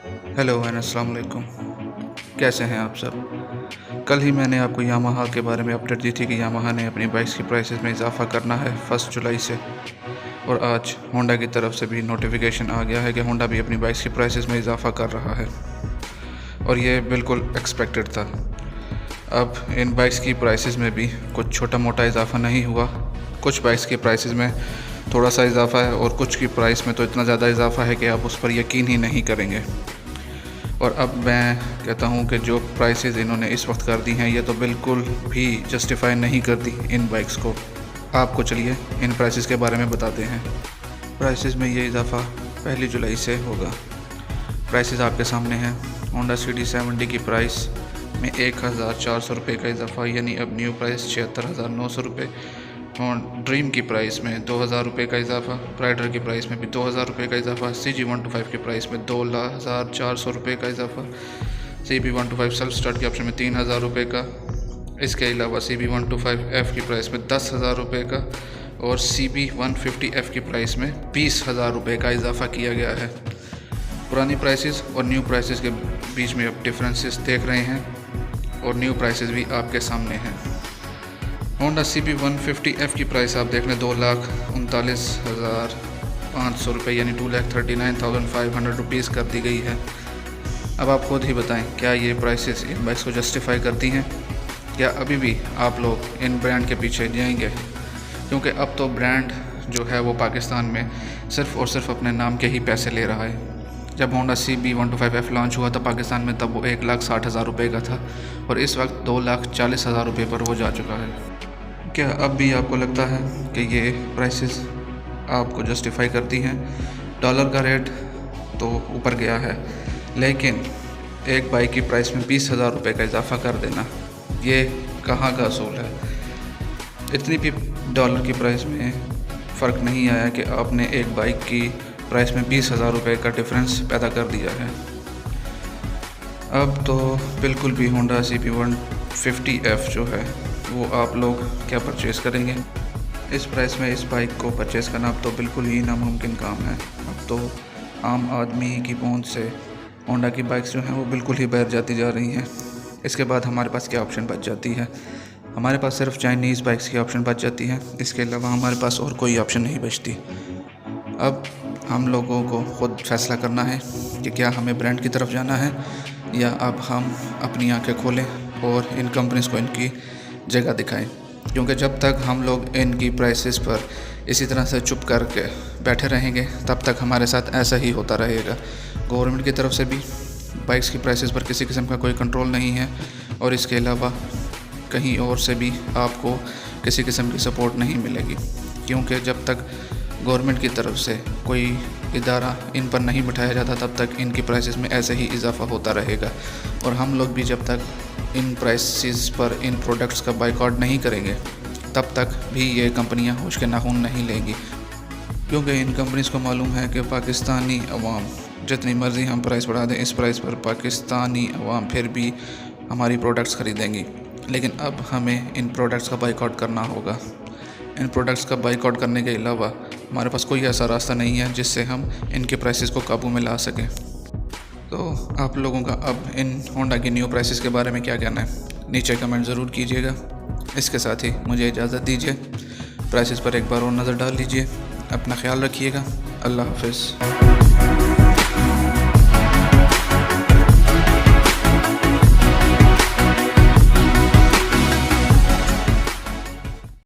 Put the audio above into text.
Hello and अस्सलाम वालेकुम। कैसे हैं आप सब? कल ही मैंने आपको यामाहा के बारे में अपडेट दी थी कि यामाहा ने अपनी बाइक्स की प्राइसेस में इजाफ़ा करना है 1 जुलाई से। और आज होंडा की तरफ से भी नोटिफिकेशन आ गया है कि होंडा भी अपनी बाइक्स की प्राइसेस में इजाफ़ा कर रहा है और ये बिल्कुल एक्सपेक्टेड था। अब इन बाइक्स की प्राइसेस में भी कुछ छोटा मोटा इजाफ़ा नहीं हुआ। कुछ बाइक्स की प्राइसेस में थोड़ा सा इजाफ़ा है और कुछ की प्राइस में तो इतना ज़्यादा इजाफ़ा है कि आप उस पर यकीन ही नहीं करेंगे। और अब मैं कहता हूँ कि जो प्राइसेस इन्होंने इस वक्त कर दी हैं ये तो बिल्कुल भी जस्टिफाई नहीं करती इन बाइक्स को। आपको चलिए इन प्राइसेस के बारे में बताते हैं। प्राइसेस में ये इजाफ़ा 1 जुलाई से होगा। प्राइसेस आपके सामने हैं। होंडा CD70 की प्राइस में 1400 रुपये का इजाफ़ा, यानी अब न्यू प्राइस 76,900 रुपये। और ड्रीम की प्राइस में 2,000 रुपये का इजाफ़ा, राइडर की प्राइस में भी 2,000 रुपये का इजाफ़ा, CG125 की प्राइस में 2,400 रुपये का इजाफ़ा, CB125 सेल्फ स्टार्ट के ऑप्शन में 3,000 रुपये का। इसके अलावा CB125F की प्राइस में 10,000 रुपये का और CB150F की प्राइस में 20,000 रुपये का इजाफ़ा किया गया है। पुरानी प्राइसेस और न्यू प्राइसेस के बीच में आप डिफरेंसेस देख रहे हैं और न्यू प्राइसेस भी आपके सामने हैं। होंडा CB150F की प्राइस आप देख लें 2,39,500 रुपये, यानी 2,39,500 रुपीज़ कर दी गई है। अब आप खुद ही बताएं, क्या ये प्राइसेस इन बाइक्स को जस्टिफाई करती हैं या अभी भी आप लोग इन ब्रांड के पीछे जाएंगे? क्योंकि अब तो ब्रांड जो है वो पाकिस्तान में सिर्फ़ और सिर्फ अपने नाम के ही पैसे ले रहा है। जब होंडा CB125F लॉन्च हुआ था पाकिस्तान में तब वो 1,60,000 रुपये का था और इस वक्त 2,40,000 रुपये पर वो जा चुका है। क्या अब भी आपको लगता है कि ये प्राइसेस आपको जस्टिफाई करती हैं? डॉलर का रेट तो ऊपर गया है, लेकिन एक बाइक की प्राइस में 20,000 रुपये का इजाफ़ा कर देना, ये कहाँ का असूल है? इतनी भी डॉलर की प्राइस में फ़र्क नहीं आया कि आपने एक बाइक की प्राइस में 20,000 रुपये का डिफरेंस पैदा कर दिया है। अब तो बिल्कुल भी होंडा CB150F जो है वो आप लोग क्या परचेज़ करेंगे? इस प्राइस में इस बाइक को परचेज़ करना अब तो बिल्कुल ही नामुमकिन काम है। अब तो आम आदमी की पहुंच से होंडा की बाइक्स जो हैं वो बिल्कुल ही बाहर जाती जा रही हैं। इसके बाद हमारे पास क्या ऑप्शन बच जाती है? हमारे पास सिर्फ चाइनीज़ बाइक्स की ऑप्शन बच जाती है। इसके अलावा हमारे पास और कोई ऑप्शन नहीं बचती। अब हम लोगों को ख़ुद फैसला करना है कि क्या हमें ब्रांड की तरफ जाना है या अब हम अपनी आंखें खोलें और इन कंपनीज़ को इनकी जगह दिखाएं। क्योंकि जब तक हम लोग इनकी प्राइसेस पर इसी तरह से चुप करके बैठे रहेंगे तब तक हमारे साथ ऐसा ही होता रहेगा। गवर्नमेंट की तरफ से भी बाइक्स की प्राइसेस पर किसी किस्म का कोई कंट्रोल नहीं है और इसके अलावा कहीं और से भी आपको किसी किस्म की सपोर्ट नहीं मिलेगी। क्योंकि जब तक गवर्नमेंट की तरफ से कोई इदारा इन पर नहीं बिठाया जाता तब तक इनकी प्राइसेस में ऐसे ही इजाफ़ा होता रहेगा। और हम लोग भी जब तक इन प्राइसेस पर इन प्रोडक्ट्स का बाइकआउट नहीं करेंगे तब तक भी ये कंपनियां होश के नाखून नहीं लेंगी। क्योंकि इन कंपनीज़ को मालूम है कि पाकिस्तानी अवाम जितनी मर्ज़ी हम प्राइस बढ़ा दें इस प्राइस पर पाकिस्तानी अवाम फिर भी हमारी प्रोडक्ट्स ख़रीदेंगी। लेकिन अब हमें इन प्रोडक्ट्स का बाइकआउट करना होगा। इन प्रोडक्ट्स का बाइकआउट करने के अलावा हमारे पास कोई ऐसा रास्ता नहीं है जिससे हम इनके प्राइसेस को काबू में ला सकें। तो आप लोगों का अब इन होंडा की न्यू प्राइसेस के बारे में क्या कहना है? नीचे कमेंट ज़रूर कीजिएगा। इसके साथ ही मुझे इजाज़त दीजिए। प्राइसेस पर एक बार और नज़र डाल लीजिए। अपना ख्याल रखिएगा। अल्लाह हाफ़िज़।